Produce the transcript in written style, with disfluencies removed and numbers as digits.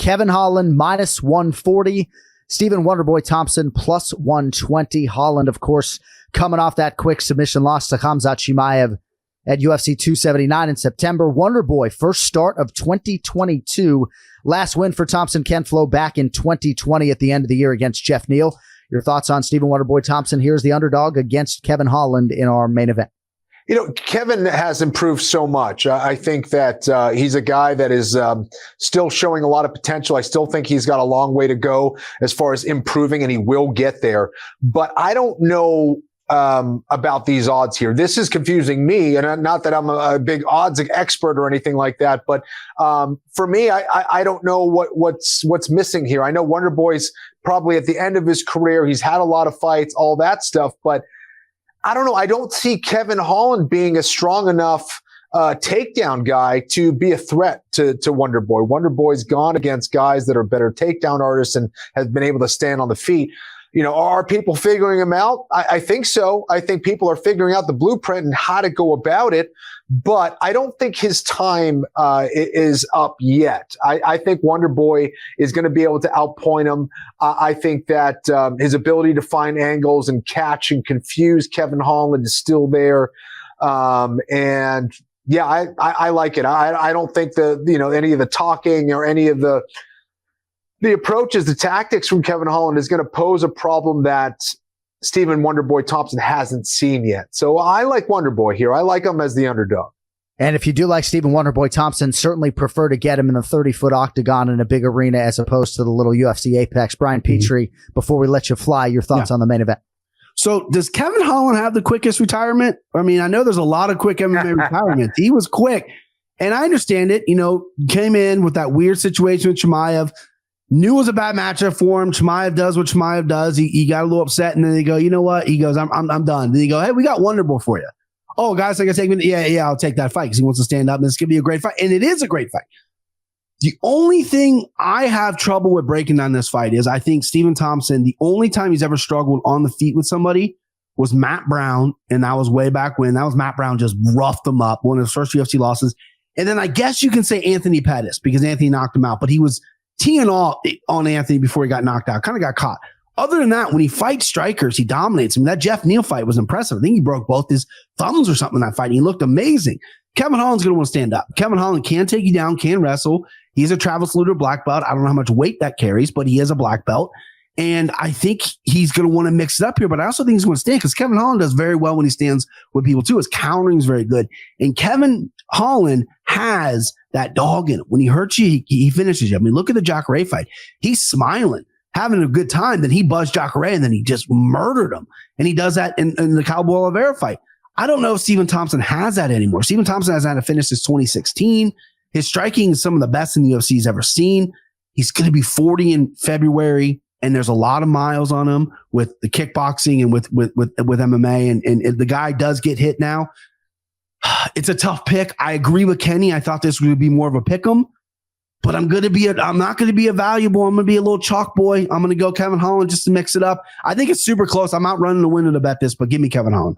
Kevin Holland minus 140. Stephen Wonderboy Thompson plus 120. Holland, of course, coming off that quick submission loss to Khamzat Chimaev at UFC 279 in September. Wonderboy, first start of 2022. Last win for Thompson Kenflo back in 2020 at the end of the year against Jeff Neal. Your thoughts on Stephen Wonderboy Thompson? Here's the underdog against Kevin Holland in our main event. You know, Kevin has improved so much. I think that he's a guy that is still showing a lot of potential. I still think he's got a long way to go as far as improving, and he will get there. But I don't know about these odds here. This is confusing me, and not that I'm a big odds expert or anything like that. But for me, I don't know what's missing here. I know Wonderboy's probably at the end of his career. He's had a lot of fights, all that stuff, but I don't know. I don't see Kevin Holland being a strong enough takedown guy to be a threat to Wonderboy. Wonderboy's gone against guys that are better takedown artists and has been able to stand on the feet. You know, are people figuring him out? I think so. I think people are figuring out the blueprint and how to go about it. But I don't think his time is up yet. I think Wonderboy is going to be able to outpoint him. I think that his ability to find angles and catch and confuse Kevin Holland is still there. And yeah, I like it. I don't think any of the talking or any of the approaches, the tactics from Kevin Holland is going to pose a problem that Stephen Wonderboy Thompson hasn't seen yet. So I like Wonderboy here. I like him as the underdog. And if you do like Stephen Wonderboy Thompson, certainly prefer to get him in the 30-foot octagon in a big arena as opposed to the little UFC Apex. Brian Petrie, before we let you fly, your thoughts on the main event. So does Kevin Holland have the quickest retirement? I mean, I know there's a lot of quick MMA retirements. He was quick. And I understand it. You know, came in with that weird situation with Chimaev. Knew it was a bad matchup for him. Chimaev does what Chimaev does. He got a little upset, and then they go, you know what? He goes, I'm done. Then he go, hey, we got Wonderboy for you. Oh, guys, I can take me. Yeah, I'll take that fight because he wants to stand up, and it's gonna be a great fight, and it is a great fight. The only thing I have trouble with breaking down this fight is I think Stephen Thompson, the only time he's ever struggled on the feet with somebody was Matt Brown, and that was way back when. That was Matt Brown just roughed him up, one of his first UFC losses. And then I guess you can say Anthony Pettis because Anthony knocked him out, but he was teeing off on Anthony before he got knocked out. Kind of got caught. Other than that, when he fights strikers, he dominates. I mean, that Jeff Neal fight was impressive. I think he broke both his thumbs or something in that fight. He looked amazing. Kevin Holland's going to want to stand up. Kevin Holland can take you down, can wrestle. He's a Travis Lutter black belt. I don't know how much weight that carries, but he is a black belt. And I think he's going to want to mix it up here, but I also think he's going to stand because Kevin Holland does very well when he stands with people too. His countering is very good. And Kevin Holland has that dog in him. When he hurts you, he finishes you. I mean, look at the Jacare fight. He's smiling, having a good time. Then he buzzed Jacare and then he just murdered him. And he does that in the Cowboy Oliveira fight. I don't know if Stephen Thompson has that anymore. Stephen Thompson hasn't had a finish since 2016. His striking is some of the best in the UFC's ever seen. He's going to be 40 in February. And there's a lot of miles on him with the kickboxing and with MMA. And the guy does get hit now. It's a tough pick. I agree with Kenny. I thought this would be more of a pick 'em, but I'm not going to be a valuable. I'm going to be a little chalk boy. I'm going to go Kevin Holland just to mix it up. I think it's super close. I'm not running the window to bet this, but give me Kevin Holland.